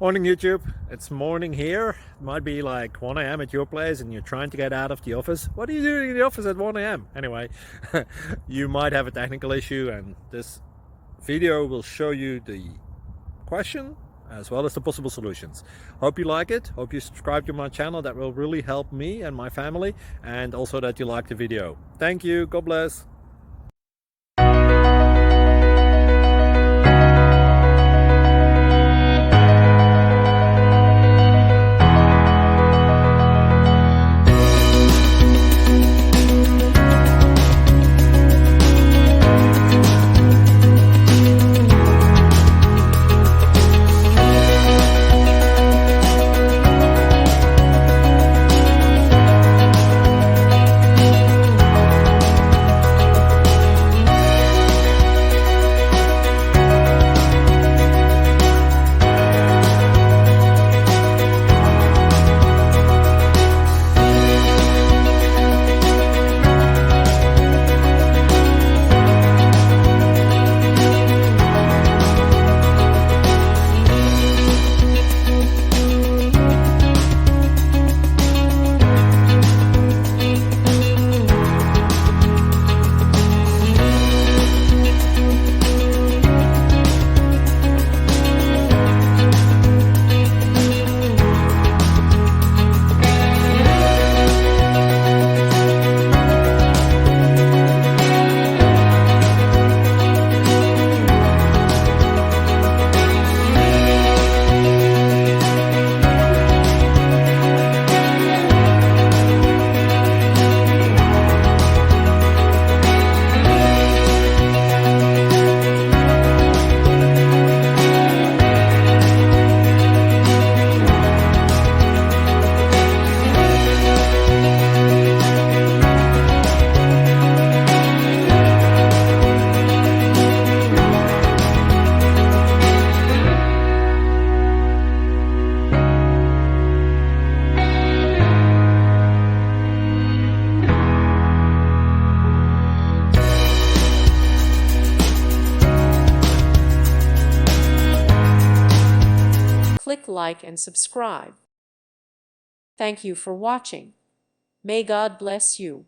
Morning YouTube, it's morning here. It might be like 1 a.m. at your place and you're trying to get out of the office. What are you doing in the office at 1 a.m? Anyway, you might have a technical issue and this video will show you the question as well as the possible solutions. Hope you like it, hope you subscribe to my channel. That will really help me and my family, and also that you like the video. Thank you, God bless. Click like and subscribe. Thank you for watching. May God bless you.